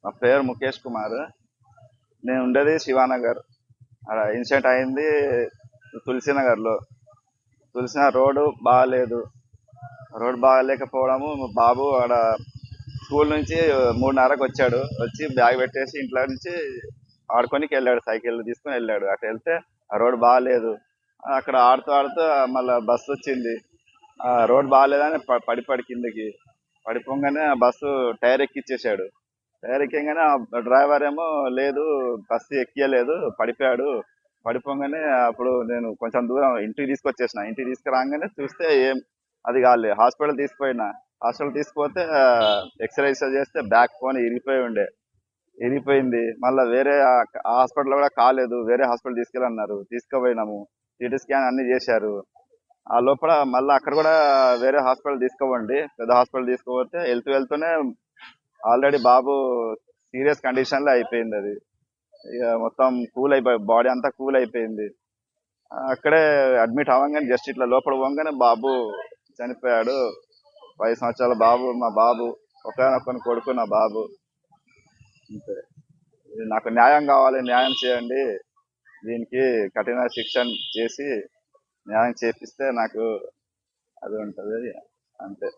నా పేరు ముఖేష్ కుమార్. నేను ఉండేది శివానగర్. అక్కడ ఇన్సిడెంట్ అయింది తులసినగర్లో. తులసినగర్ రోడ్డు బాగాలేదు. రోడ్డు బాగాలేకపోవడము మా బాబు ఆడ స్కూల్ నుంచి 3:30కి వచ్చాడు. వచ్చి బ్యాగ్ పెట్టేసి ఇంట్లో నుంచి ఆడుకోనికి వెళ్ళాడు. సైకిల్ తీసుకుని వెళ్ళాడు. అటు వెళ్తే ఆ రోడ్డు బాగాలేదు. అక్కడ ఆడుతూ ఆడుతూ మళ్ళీ బస్సు వచ్చింది. ఆ రోడ్ బాగాలేదని పడి కిందకి పడిపోగానే ఆ బస్సు టైర్ ఎక్కిచ్చేసాడు. టైర్ ఎక్కగానే ఆ డ్రైవర్ ఏమో లేదు, బస్సు ఎక్కియలేదు, పడిపోయాడు. పడిపోగానే అప్పుడు నేను కొంచెం దూరం ఇంటికి తీసుకొచ్చేసిన. ఇంటికి తీసుకురాగానే చూస్తే ఏం అది కాలే. హాస్పిటల్ తీసుకుపోయినా. హాస్పిటల్ తీసుకుపోతే ఎక్స్రేస్ చేస్తే బ్యాక్ బోన్ ఇరిగిపోయింది. మళ్ళీ వేరే హాస్పిటల్ కూడా కాలేదు. వేరే హాస్పిటల్ తీసుకెళ్ళన్నారు. తీసుకుపోయినాము. సిటీ స్కాన్ అన్ని చేశారు. ఆ లోపల మళ్ళీ అక్కడ కూడా వేరే హాస్పిటల్ తీసుకోవండి. పెద్ద హాస్పిటల్ తీసుకుపోతే వెళ్తూనే ఆల్రెడీ బాబు సీరియస్ కండిషన్ లో అయిపోయింది. అది ఇక మొత్తం కూల్ అయిపోయి బాడీ అంతా కూల్ అయిపోయింది. అక్కడే అడ్మిట్ అవ్వగానే జస్ట్ ఇట్లా లోపల పోగానే బాబు చనిపోయాడు. 5 సంవత్సరాల బాబు మా బాబు. ఒకనొకని కొడుకు నా బాబు. అంతే. ఇది నాకు న్యాయం కావాలి, న్యాయం చేయండి. దీనికి కఠిన శిక్ష చేసి న్యాయం చేపిస్తే నాకు అది ఉంటది. అంతే.